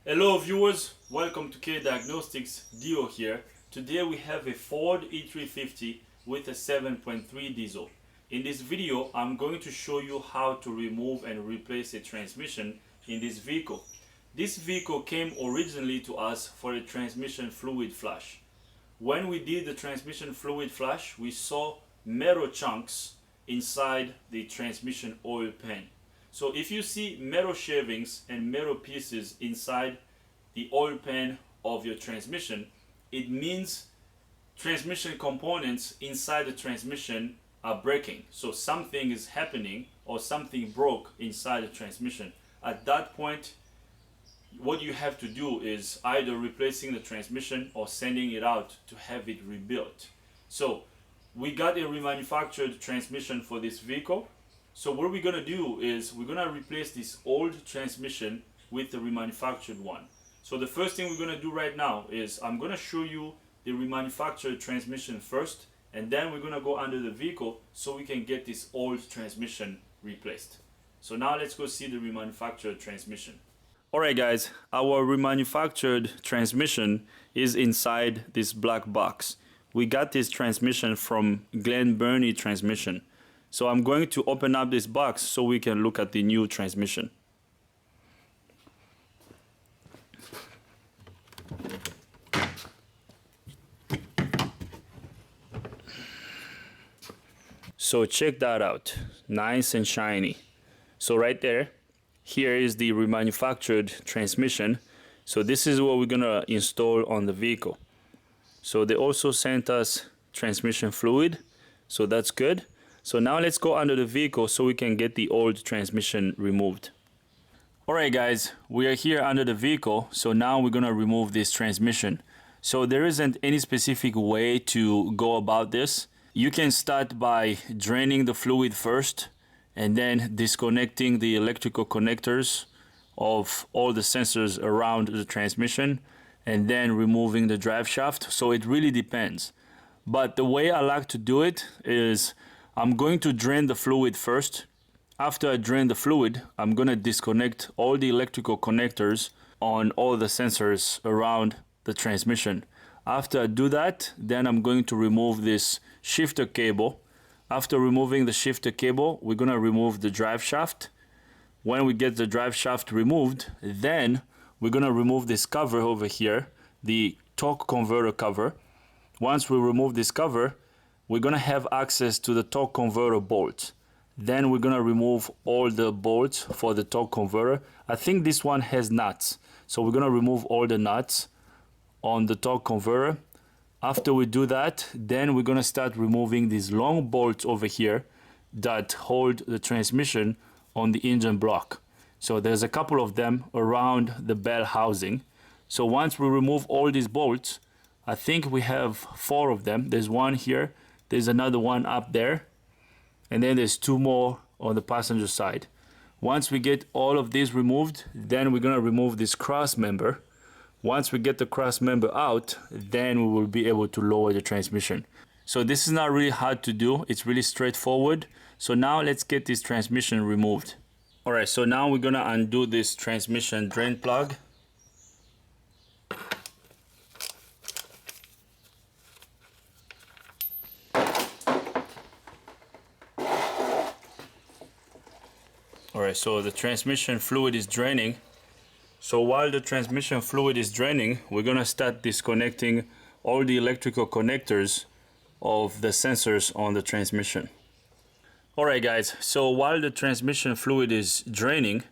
Hello viewers, welcome to K Diagnostics, Dio here. Today we have a Ford E350 with a 7.3 diesel. In this video I'm going to show you how to remove and replace a transmission in this vehicle. This vehicle came originally to us for a transmission fluid flush. When we did the transmission fluid flush, we saw metal chunks inside the transmission oil pan. So if you see metal shavings and metal pieces inside the oil pan of your transmission, it means transmission components inside the transmission are breaking. So something is happening or something broke inside the transmission. At that point, what you have to do is either replacing the transmission or sending it out to have it rebuilt. So we got a remanufactured transmission for this vehicle. So what we're gonna do is we're gonna replace this old transmission with the remanufactured one. So the first thing we're gonna do right now is I'm gonna show you the remanufactured transmission first, and then we're gonna go under the vehicle so we can get this old transmission replaced. So now let's go see the remanufactured transmission. Alright guys, our remanufactured transmission is inside this black box. We got this transmission from Glen Burnie Transmission. So I'm going to open up this box so we can look at the new transmission. So check that out, nice and shiny. So right there, here is the remanufactured transmission. So this is what we're gonna install on the vehicle. So they also sent us transmission fluid, so that's good. So now let's go under the vehicle so we can get the old transmission removed. Alright guys, we are here under the vehicle, so now we're gonna remove this transmission. So there isn't any specific way to go about this. You can start by draining the fluid first and then disconnecting the electrical connectors of all the sensors around the transmission and then removing the drive shaft. So it really depends. But the way I like to do it is I'm going to drain the fluid first. After I drain the fluid, I'm going to disconnect all the electrical connectors on all the sensors around the transmission. After I do that, then I'm going to remove this shifter cable. After removing the shifter cable, we're going to remove the drive shaft. When we get the drive shaft removed, then we're going to remove this cover over here, the torque converter cover. Once we remove this cover, we're going to have access to the torque converter bolts. Then we're going to remove all the bolts for the torque converter. I think this one has nuts, so we're going to remove all the nuts on the torque converter. After we do that, then we're going to start removing these long bolts over here that hold the transmission on the engine block. So there's a couple of them around the bell housing. So once we remove all these bolts, I think we have 4 of them. There's one here, there's another one up there, and then there's 2 more on the passenger side. Once we get all of these removed, then we're gonna remove this cross member. Once we get the cross member out, then we will be able to lower the transmission. So this is not really hard to do, it's really straightforward. So now let's get this transmission removed. Alright, so now we're gonna undo this transmission drain plug. Alright, so the transmission fluid is draining. So while the transmission fluid is draining, we're gonna start disconnecting all the electrical connectors of the sensors on the transmission. Alright guys, so while the transmission fluid is draining,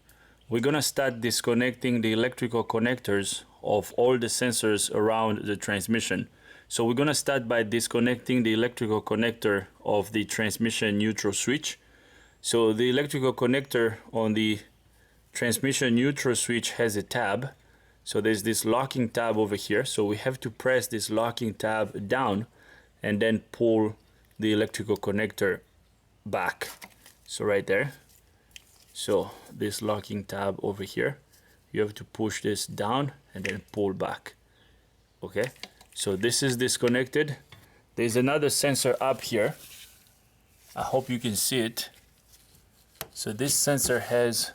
we're gonna start disconnecting the electrical connectors of all the sensors around the transmission. So we're gonna start by disconnecting the electrical connector of the transmission neutral switch. So the electrical connector on the transmission neutral switch has a tab. So there's this locking tab over here. So we have to press this locking tab down and then pull the electrical connector back. So right there. So this locking tab over here, you have to push this down and then pull back. Okay, so this is disconnected. There's another sensor up here. I hope you can see it. So this sensor has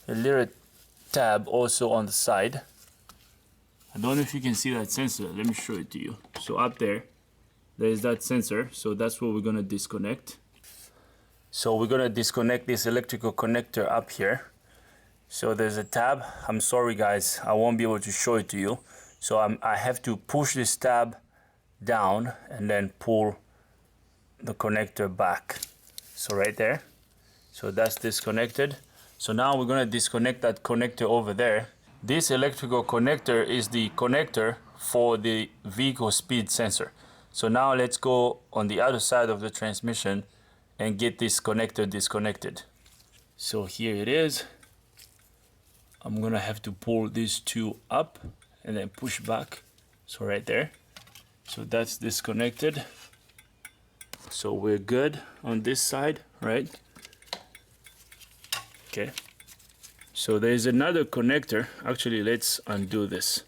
a little tab also on the side. I don't know if you can see that sensor. Let me show it to you. So up there is that sensor. So that's what we're gonna disconnect. So we're gonna disconnect this electrical connector up here. So there's a tab. I'm sorry guys, I won't be able to show it to you. So I have to push this tab down and then pull the connector back. So right there. So that's disconnected. So now we're gonna disconnect that connector over there. This electrical connector is the connector for the vehicle speed sensor. So now let's go on the other side of the transmission and get this connector disconnected. So here it is. I'm gonna have to pull these two up and then push back. So right there. So that's disconnected. So we're good on this side, right? Okay. So there's another connector. Actually, let's undo this.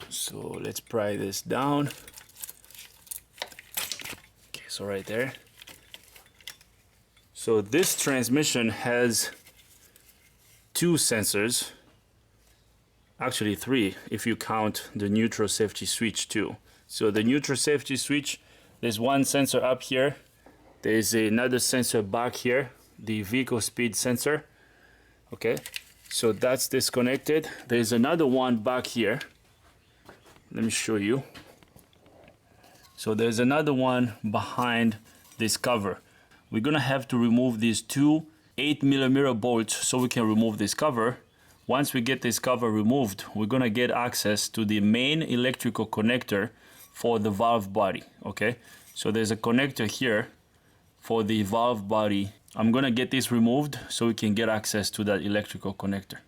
So let's pry this down. Okay, so right there. So this transmission has two sensors. Actually three, if you count the neutral safety switch too. So the neutral safety switch, there's one sensor up here. There's another sensor back here, the vehicle speed sensor. Okay, so that's disconnected. There's another one back here. Let me show you. So there's another one behind this cover. We're gonna have to remove these two 8mm bolts so we can remove this cover. Once we get this cover removed, we're gonna get access to the main electrical connector for the valve body, okay? So there's a connector here for the valve body. I'm gonna get this removed so we can get access to that electrical connector.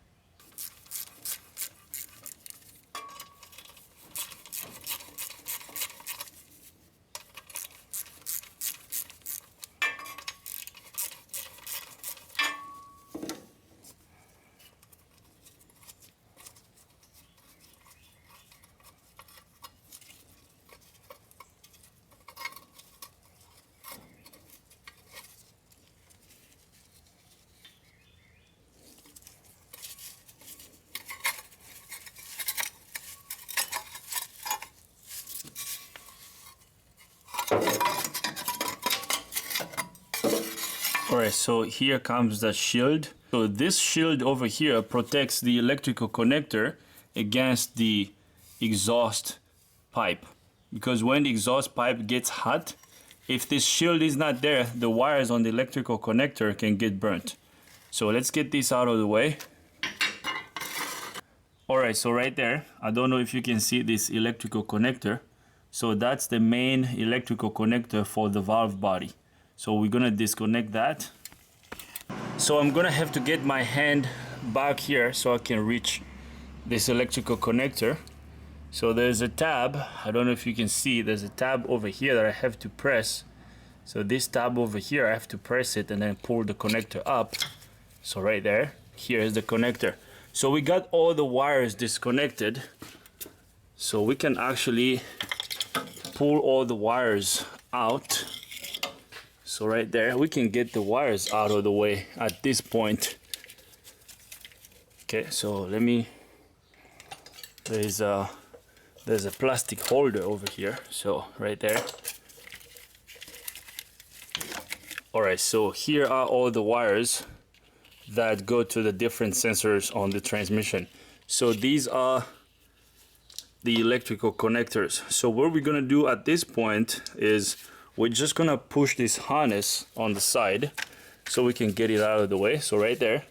Alright, so here comes the shield. So this shield over here protects the electrical connector against the exhaust pipe. Because when the exhaust pipe gets hot, if this shield is not there, the wires on the electrical connector can get burnt. So let's get this out of the way. Alright, so right there, I don't know if you can see this electrical connector. So that's the main electrical connector for the valve body. So we're gonna disconnect that. So I'm gonna have to get my hand back here so I can reach this electrical connector. So there's a tab, I don't know if you can see, there's a tab over here that I have to press. So this tab over here, I have to press it and then pull the connector up. So right there, here is the connector. So we got all the wires disconnected. So we can actually pull all the wires out. So right there, we can get the wires out of the way at this point. Okay, so let me, there's a plastic holder over here. So right there. All right, so here are all the wires that go to the different sensors on the transmission. So these are the electrical connectors. So what we're gonna do at this point is we're just gonna push this harness on the side so we can get it out of the way. So right there.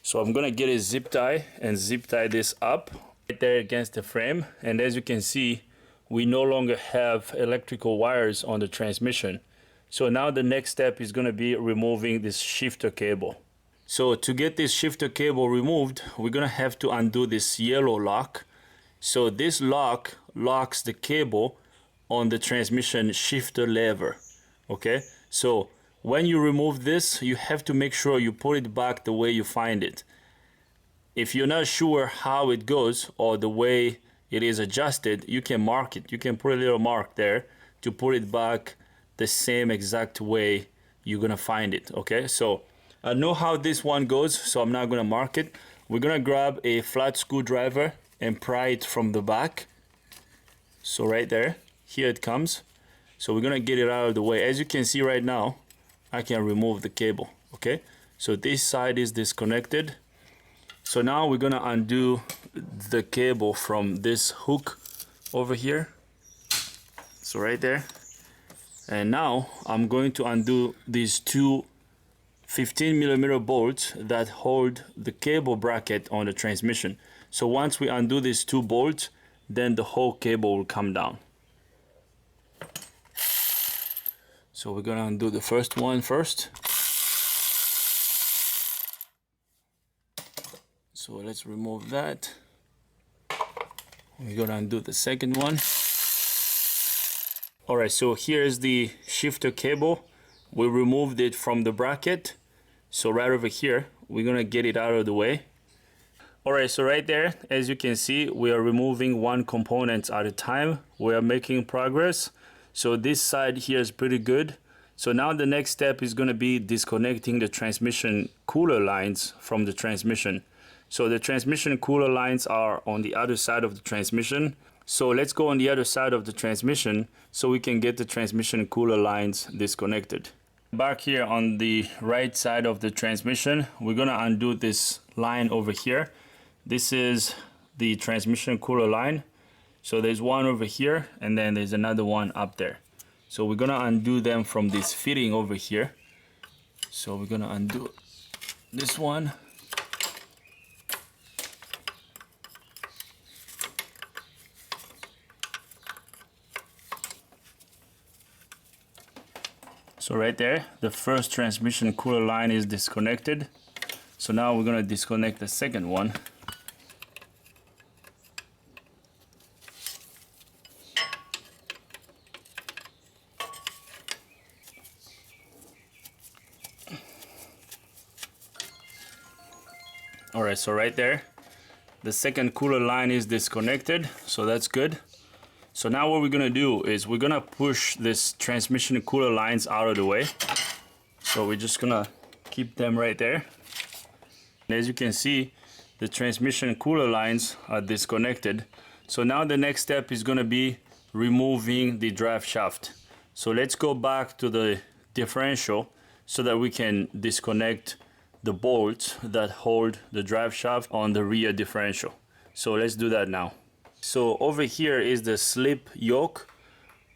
So I'm gonna get a zip tie and zip tie this up right there against the frame. And as you can see, we no longer have electrical wires on the transmission. So now the next step is gonna be removing this shifter cable. So to get this shifter cable removed, we're gonna have to undo this yellow lock. So this lock locks the cable on the transmission shifter lever. Okay, so when you remove this, you have to make sure you put it back the way you find it. If you're not sure how it goes or the way it is adjusted, you can mark it. You can put a little mark there to put it back the same exact way you're gonna find it. Okay, so I know how this one goes, so I'm not gonna mark it. we're gonna grab a flat screwdriver and pry it from the back. So right there, here it comes. So we're gonna get it out of the way. As you can see right now, I can remove the cable, okay? So this side is disconnected. So now we're gonna undo the cable from this hook over here. So right there. And now I'm going to undo these two 15mm bolts that hold the cable bracket on the transmission. So once we undo these two bolts, then the whole cable will come down. So we're gonna undo the first one first. So let's remove that. We're gonna undo the second one. All right, so here's the shifter cable. We removed it from the bracket. So right over here, we're gonna get it out of the way. All right, so right there, as you can see, we are removing one component at a time. We are making progress. So this side here is pretty good. So now the next step is gonna be disconnecting the transmission cooler lines from the transmission. So the transmission cooler lines are on the other side of the transmission. So let's go on the other side of the transmission so we can get the transmission cooler lines disconnected. Back here on the right side of the transmission, we're gonna undo this line over here. This is the transmission cooler line. So there's one over here and then there's another one up there. So we're gonna undo them from this fitting over here. So we're gonna undo this one. So right there, the first transmission cooler line is disconnected. So now we're gonna disconnect the second one. All right, so right there, the second cooler line is disconnected, so that's good. So now what we're gonna do is we're gonna push this transmission cooler lines out of the way. So we're just gonna keep them right there. And as you can see, the transmission cooler lines are disconnected. So now the next step is gonna be removing the drive shaft. So let's go back to the differential so that we can disconnect the bolts that hold the drive shaft on the rear differential. So let's do that now. So over here is the slip yoke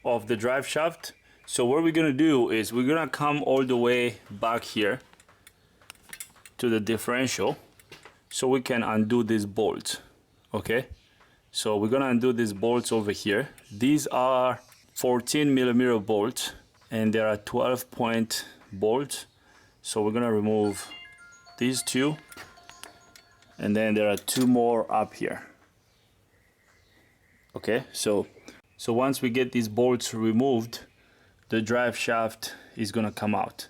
of the drive shaft. So what we're gonna do is we're gonna come all the way back here to the differential so we can undo these bolts, okay? So we're gonna undo these bolts over here. These are 14mm bolts and there are 12-point bolts. So we're gonna remove these two and then there are two more up here. Okay, so once we get these bolts removed, the drive shaft is gonna come out.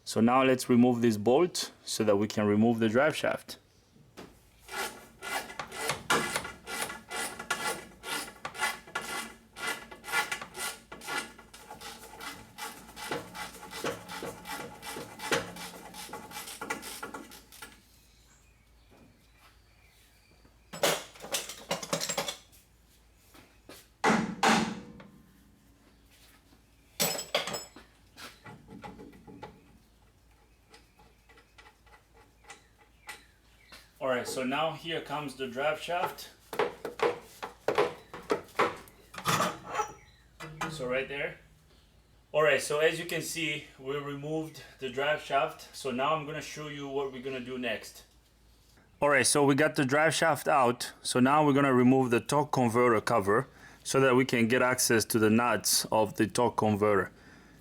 So now let's remove this bolt so that we can remove the drive shaft. All right, so now here comes the drive shaft. So right there. All right, so as you can see, we removed the drive shaft. So now I'm gonna show you what we're gonna do next. All right, so we got the drive shaft out. So now we're gonna remove the torque converter cover so that we can get access to the nuts of the torque converter.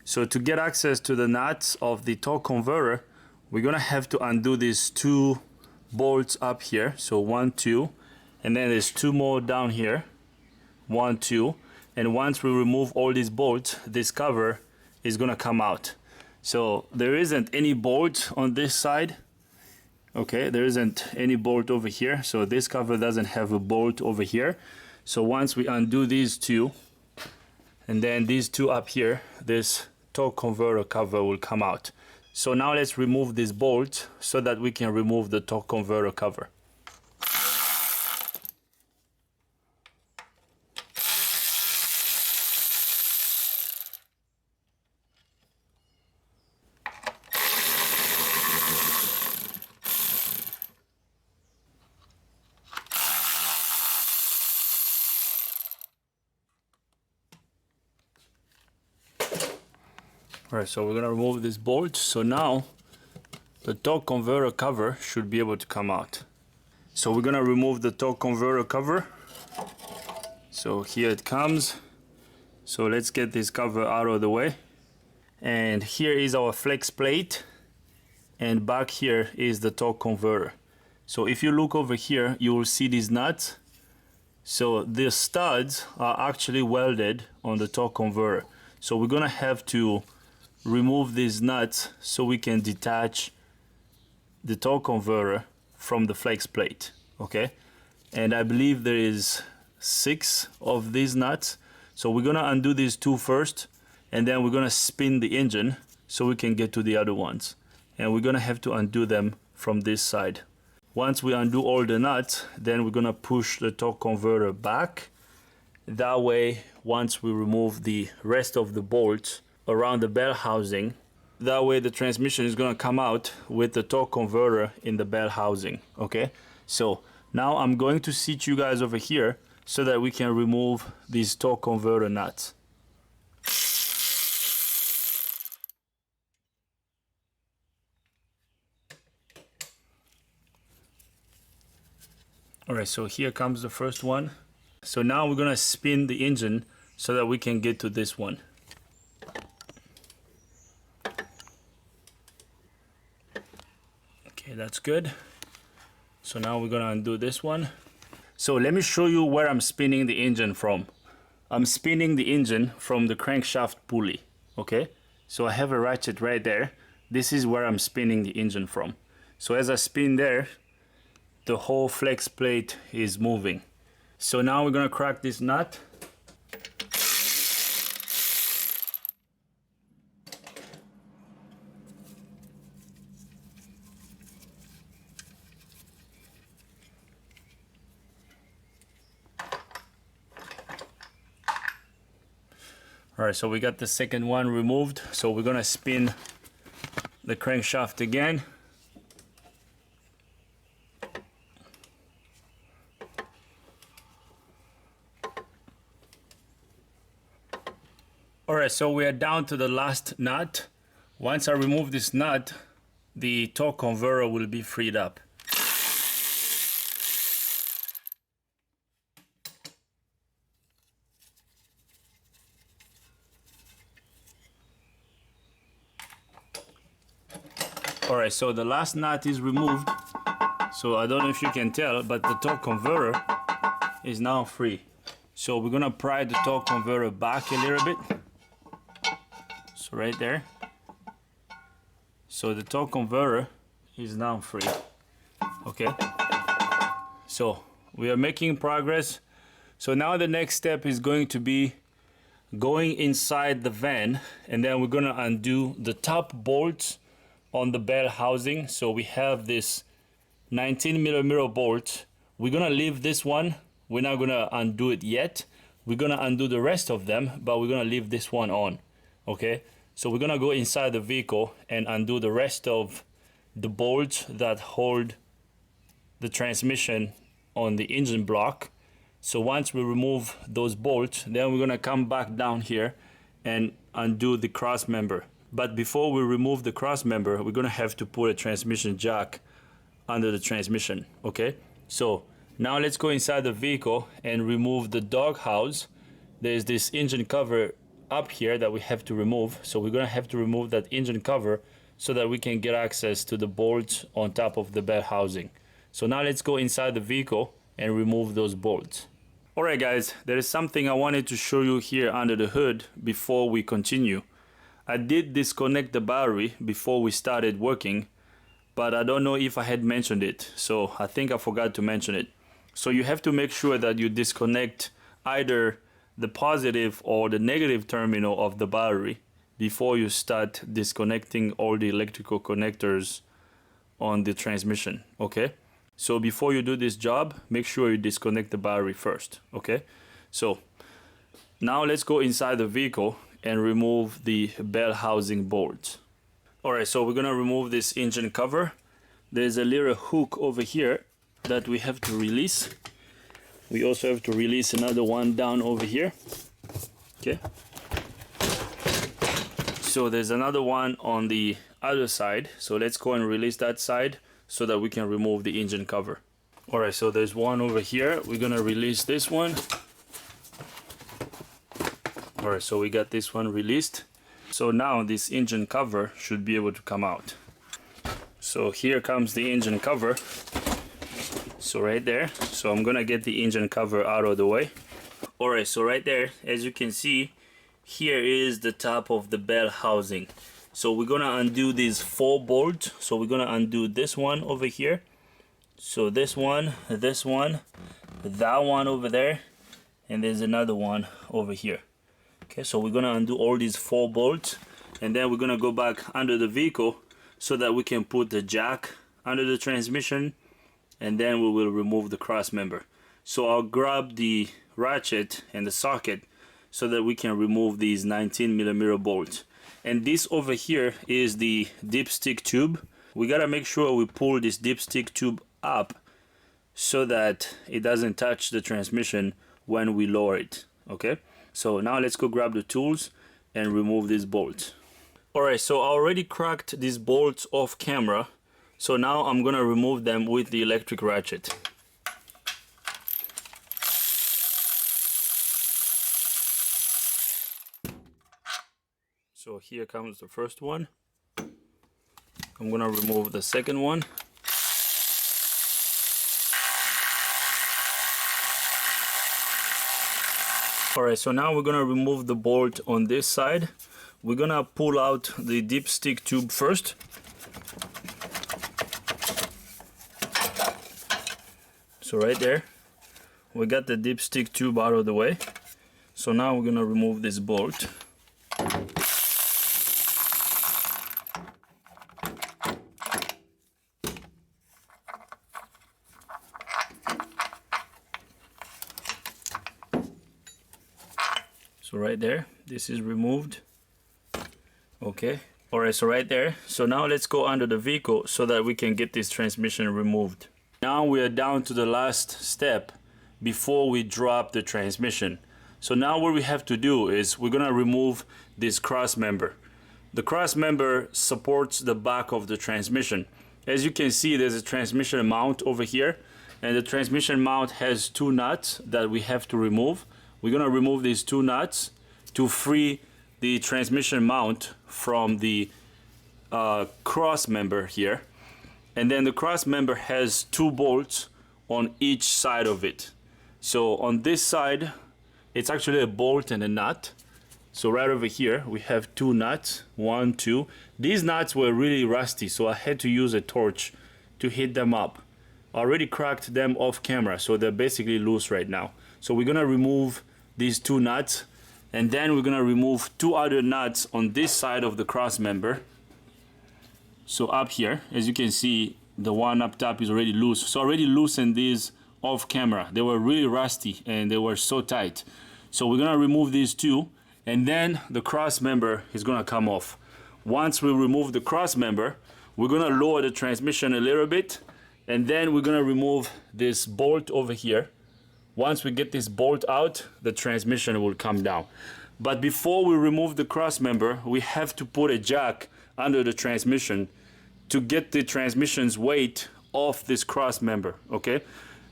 So to get access to the nuts of the torque converter, we're gonna have to undo these two bolts up here. So 1, 2, and then there's two more down here. 1, 2, and once we remove all these bolts, this cover is gonna come out. So there isn't any bolt on this side. Okay, there isn't any bolt over here. So this cover doesn't have a bolt over here. So once we undo these two, and then these two up here, this torque converter cover will come out. So now let's remove this bolt so that we can remove the torque converter cover. All right, so we're gonna remove this bolt. So now the torque converter cover should be able to come out. So we're gonna remove the torque converter cover. So here it comes. So let's get this cover out of the way. And here is our flex plate. And back here is the torque converter. So if you look over here, you will see these nuts. So the studs are actually welded on the torque converter. So we're gonna have to remove these nuts so we can detach the torque converter from the flex plate, okay? And I believe there is 6 of these nuts. So we're gonna undo these 2 first, and then we're gonna spin the engine so we can get to the other ones. And we're gonna have to undo them from this side. Once we undo all the nuts, then we're gonna push the torque converter back. That way, once we remove the rest of the bolts around the bell housing, that way the transmission is gonna come out with the torque converter in the bell housing, okay? So now I'm going to seat you guys over here so that we can remove these torque converter nuts. All right, so here comes the first one. So now we're gonna spin the engine so that we can get to this one. Okay, that's good. So now we're gonna undo this one. So let me show you where I'm spinning the engine from. I'm spinning the engine from the crankshaft pulley, okay? So I have a ratchet right there. This is where I'm spinning the engine from. So as I spin there, the whole flex plate is moving. So now we're gonna crack this nut. All right, so we got the second one removed. So we're gonna spin the crankshaft again. All right, so we are down to the last nut. Once I remove this nut, the torque converter will be freed up. All right, so the last nut is removed. So I don't know if you can tell, but the torque converter is now free. So we're gonna pry the torque converter back a little bit. So right there. So the torque converter is now free. Okay. So we are making progress. So now the next step is going to be going inside the van, and then we're gonna undo the top bolts on the bell housing. So we have this 19mm bolt. We're gonna leave this one. We're not gonna undo it yet. We're gonna undo the rest of them, but we're gonna leave this one on. Okay. So we're gonna go inside the vehicle and undo the rest of the bolts that hold the transmission on the engine block. So once we remove those bolts, then we're gonna come back down here and undo the cross member. But before we remove the cross member, we're gonna have to put a transmission jack under the transmission, okay? So now let's go inside the vehicle and remove the dog house. There's this engine cover up here that we have to remove. So we're gonna have to remove that engine cover so that we can get access to the bolts on top of the bell housing. So now let's go inside the vehicle and remove those bolts. All right guys, there is something I wanted to show you here under the hood before we continue. I did disconnect the battery before we started working, but I don't know if I had mentioned it. So I think I forgot to mention it. So you have to make sure that you disconnect either the positive or the negative terminal of the battery before you start disconnecting all the electrical connectors on the transmission, okay? So before you do this job, make sure you disconnect the battery first, okay? So now let's go inside the vehicle and remove the bell housing bolts. All right, so we're gonna remove this engine cover. There's a little hook over here that we have to release. We also have to release another one down over here. Okay. So there's another one on the other side. So let's go and release that side so that we can remove the engine cover. All right, so there's one over here. We're gonna release this one. All right, so we got this one released. So now this engine cover should be able to come out. So here comes the engine cover. So right there. So I'm gonna get the engine cover out of the way. All right, so right there, as you can see, here is the top of the bell housing. So we're gonna undo these 4 bolts. So we're gonna undo this one over here. So this one, that one over there, and there's another one over here. Okay, so we're gonna undo all these 4 bolts, and then we're gonna go back under the vehicle so that we can put the jack under the transmission, and then we will remove the cross member. So I'll grab the ratchet and the socket so that we can remove these 19mm bolts. And this over here is the dipstick tube. We gotta make sure we pull this dipstick tube up so that it doesn't touch the transmission when we lower it. Okay, so now let's go grab the tools and remove these bolts. Alright, so I already cracked these bolts off camera, so now I'm gonna remove them with the electric ratchet. So here comes the first one. I'm gonna remove the second one. Alright, so now we're gonna remove the bolt on this side. We're gonna pull out the dipstick tube first. So right there, we got the dipstick tube out of the way. So now we're gonna remove this bolt. So right there, this is removed. Okay, all right, so right there. So now let's go under the vehicle so that we can get this transmission removed. Now we are down to the last step before we drop the transmission. So now what we have to do is we're gonna remove this cross member. The cross member supports the back of the transmission. As you can see, there's a transmission mount over here, and the transmission mount has 2 nuts that we have to remove. We're gonna remove these 2 nuts to free the transmission mount from the cross member here. And then the cross member has 2 bolts on each side of it. So on this side, it's actually a bolt and a nut. So right over here, we have 2 nuts, 1, 2. These nuts were really rusty, so I had to use a torch to heat them up. I already cracked them off camera, so they're basically loose right now. So we're gonna remove these 2 nuts, and then we're gonna remove 2 other nuts on this side of the cross member. So up here, as you can see, the one up top is already loose. So I already loosened these off camera. They were really rusty and they were so tight. So we're gonna remove these 2, and then the cross member is gonna come off. Once we remove the cross member, we're gonna lower the transmission a little bit, and then we're gonna remove this bolt over here. Once we get this bolt out, the transmission will come down. But before we remove the cross member, we have to put a jack under the transmission to get the transmission's weight off this cross member, okay?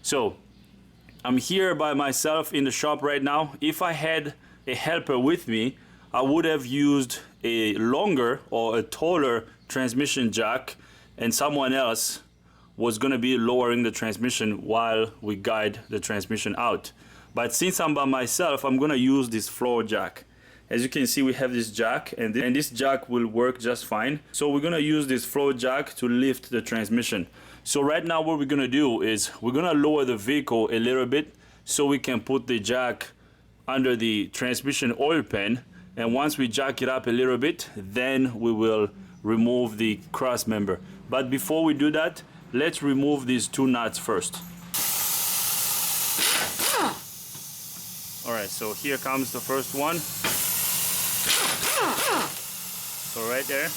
So I'm here by myself in the shop right now. If I had a helper with me, I would have used a longer or a taller transmission jack, and someone else was gonna be lowering the transmission while we guide the transmission out. But since I'm by myself, I'm gonna use this floor jack. As you can see, we have this jack, and this jack will work just fine. So we're gonna use this floor jack to lift the transmission. So right now what we're gonna do is we're gonna lower the vehicle a little bit so we can put the jack under the transmission oil pan. And once we jack it up a little bit, then we will remove the cross member. But before we do that, let's remove these 2 nuts first. All right, so here comes the first one. So right there.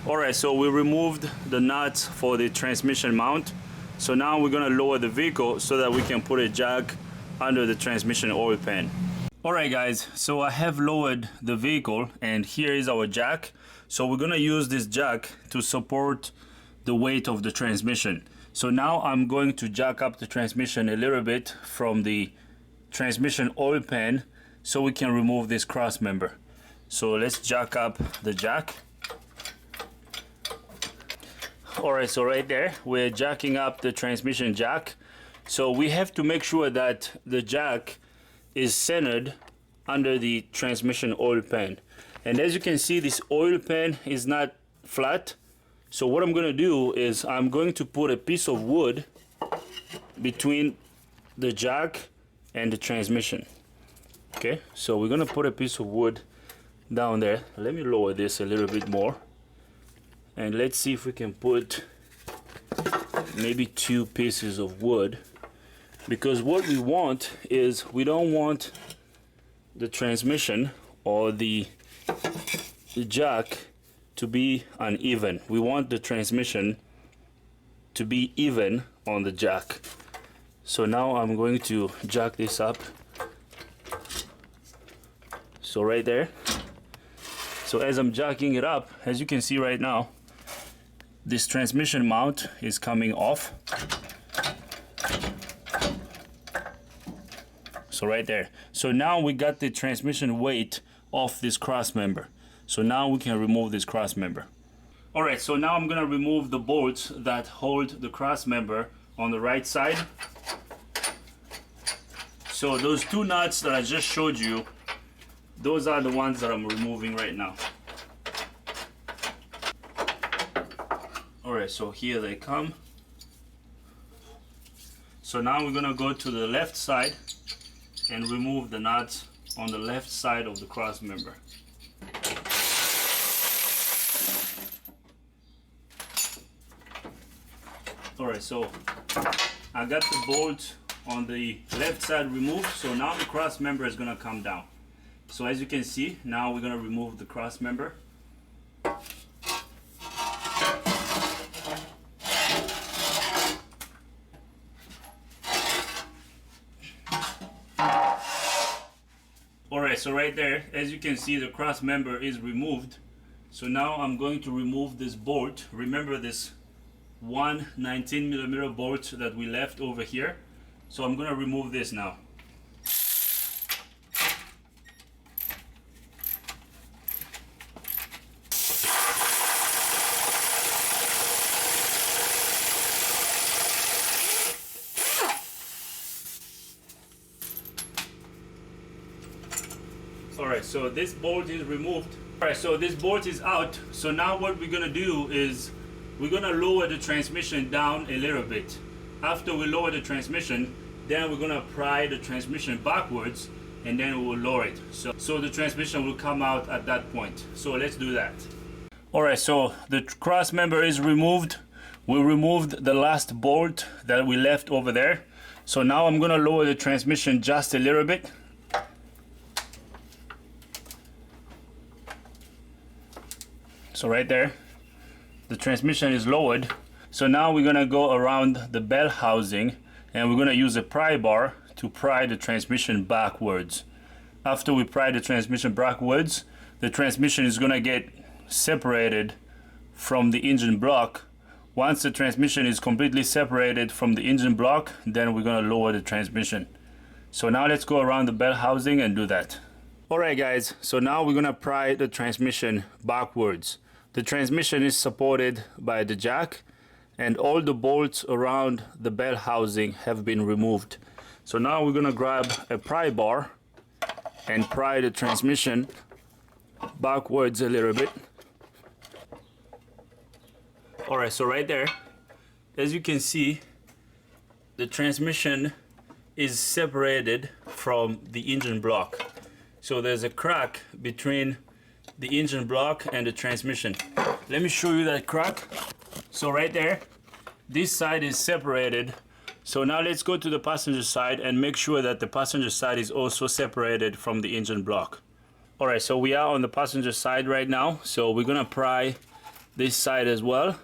All right, so we removed the nuts for the transmission mount. So now we're gonna lower the vehicle so that we can put a jack under the transmission oil pan. Alright guys, so I have lowered the vehicle and here is our jack. So we're gonna use this jack to support the weight of the transmission. So now I'm going to jack up the transmission a little bit from the transmission oil pan so we can remove this cross member. So let's jack up the jack. Alright, so right there we're jacking up the transmission jack. So we have to make sure that the jack is centered under the transmission oil pan. And as you can see, this oil pan is not flat. So what I'm going to do is I'm going to put a piece of wood between the jack and the transmission. Okay, so we're going to put a piece of wood down there. Let me lower this a little bit more. And let's see if we can put maybe 2 pieces of wood. Because what we want is we don't want the transmission or the jack to be uneven. We want the transmission to be even on the jack. So now I'm going to jack this up. So right there. So as I'm jacking it up, as you can see right now, this transmission mount is coming off. So right there. So now we got the transmission weight off this cross member. So now we can remove this cross member. Alright, so now I'm gonna remove the bolts that hold the cross member on the right side. So those 2 nuts that I just showed you, those are the ones that I'm removing right now. Alright, so here they come. So now we're gonna go to the left side and remove the nuts on the left side of the cross member. Alright, so I got the bolt on the left side removed, so now the cross member is gonna come down. So as you can see, now we're gonna remove the cross member. Alright, so right there, as you can see, the cross member is removed. So now I'm going to remove this bolt. Remember this 19mm bolt that we left over here. So I'm going to remove this now. Alright, so this bolt is removed. Alright, so this bolt is out. So now what we're gonna do is we're gonna lower the transmission down a little bit. After we lower the transmission, then we're gonna pry the transmission backwards and then we will lower it. So the transmission will come out at that point. So let's do that. Alright, so the cross member is removed. We removed the last bolt that we left over there. So now I'm gonna lower the transmission just a little bit. So right there, the transmission is lowered. So now we're gonna go around the bell housing and we're gonna use a pry bar to pry the transmission backwards. After we pry the transmission backwards, the transmission is gonna get separated from the engine block. Once the transmission is completely separated from the engine block, then we're gonna lower the transmission. So now let's go around the bell housing and do that. Alright guys, so now we're gonna pry the transmission backwards. The transmission is supported by the jack and all the bolts around the bell housing have been removed. So now we're gonna grab a pry bar and pry the transmission backwards a little bit. Alright, so right there, as you can see, the transmission is separated from the engine block. So there's a crack between the engine block and the transmission. Let me show you that crack. So right there, this side is separated. So now let's go to the passenger side and make sure that the passenger side is also separated from the engine block. Alright, so we are on the passenger side right now. So we're gonna pry this side as well.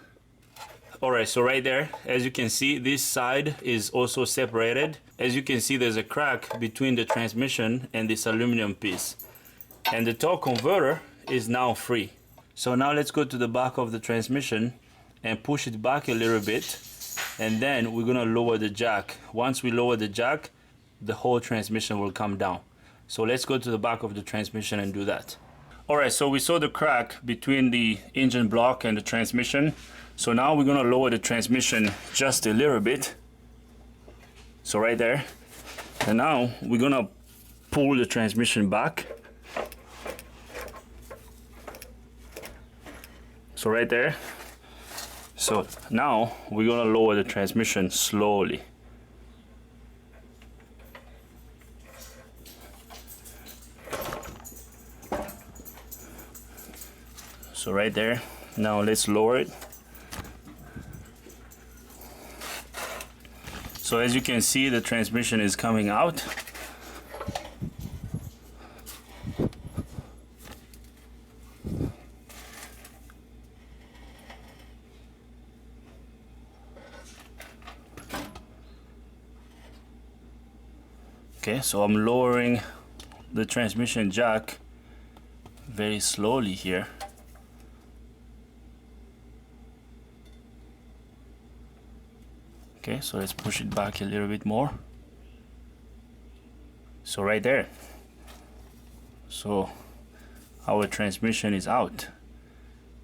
Alright, so right there, as you can see, this side is also separated. As you can see, there's a crack between the transmission and this aluminum piece. And the torque converter is now free. So now let's go to the back of the transmission and push it back a little bit. And then we're gonna lower the jack. Once we lower the jack, the whole transmission will come down. So let's go to the back of the transmission and do that. Alright, so we saw the crack between the engine block and the transmission. So now we're gonna lower the transmission just a little bit. So right there. And now we're gonna pull the transmission back. So right there. So now we're gonna lower the transmission slowly. So right there. Now let's lower it. So as you can see, the transmission is coming out. Okay, so I'm lowering the transmission jack very slowly here. Okay, so let's push it back a little bit more. So right there. So our transmission is out.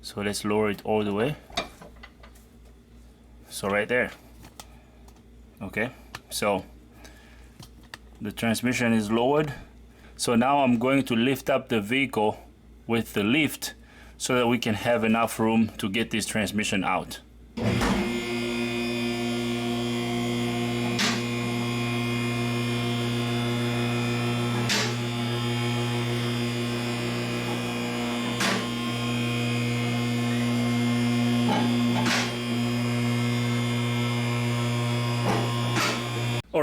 So let's lower it all the way. So right there. Okay, so the transmission is lowered. So now I'm going to lift up the vehicle with the lift so that we can have enough room to get this transmission out.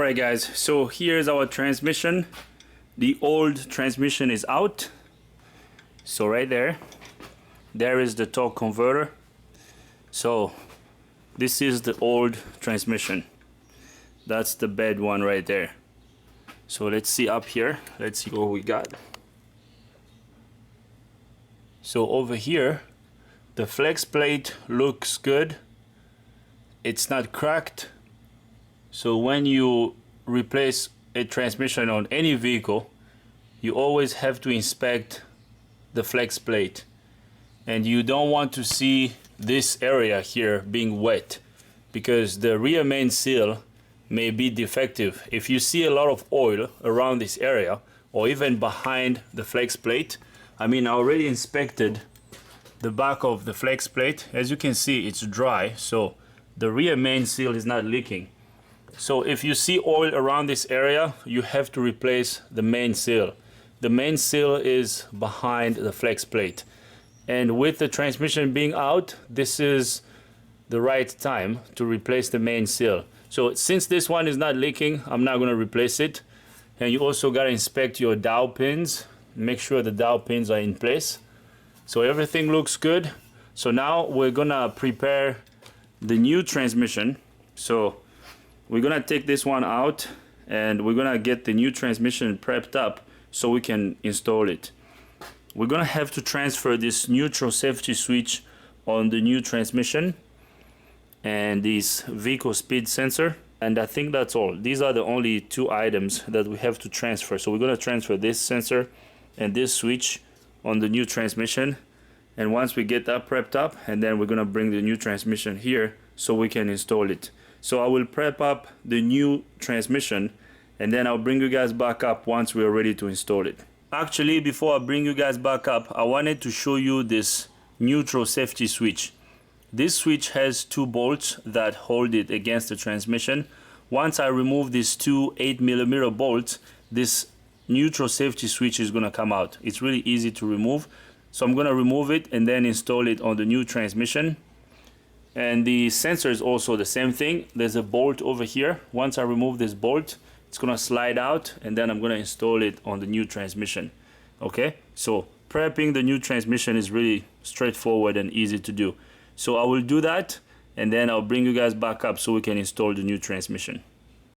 Alright guys, so here's our transmission. The old transmission is out. So right there, there is the torque converter. So this is the old transmission. That's the bad one right there. So let's see up here. Let's see what we got. So over here, the flex plate looks good. It's not cracked. So when you replace a transmission on any vehicle, you always have to inspect the flex plate. And you don't want to see this area here being wet because the rear main seal may be defective. If you see a lot of oil around this area or even behind the flex plate, I mean, I already inspected the back of the flex plate. As you can see, it's dry, so the rear main seal is not leaking. So if you see oil around this area, you have to replace the main seal. The main seal is behind the flex plate. And with the transmission being out, this is the right time to replace the main seal. So since this one is not leaking, I'm not going to replace it. And you also got to inspect your dowel pins. Make sure the dowel pins are in place. So everything looks good. So now we're going to prepare the new transmission. So we're gonna take this one out and we're gonna get the new transmission prepped up so we can install it. We're gonna have to transfer this neutral safety switch on the new transmission and this vehicle speed sensor, and I think that's all. These are the only two items that we have to transfer. So we're gonna transfer this sensor and this switch on the new transmission, and once we get that prepped up, and then we're gonna bring the new transmission here so we can install it. So I will prep up the new transmission and then I'll bring you guys back up once we are ready to install it. Actually, before I bring you guys back up, I wanted to show you this neutral safety switch. This switch has two bolts that hold it against the transmission. Once I remove these two 8mm bolts, this neutral safety switch is going to come out. It's really easy to remove. So I'm going to remove it and then install it on the new transmission. And the sensor is also the same thing. There's a bolt over here. Once I remove this bolt, it's gonna slide out and then I'm gonna install it on the new transmission. Okay, so prepping the new transmission is really straightforward and easy to do. So I will do that and then I'll bring you guys back up so we can install the new transmission.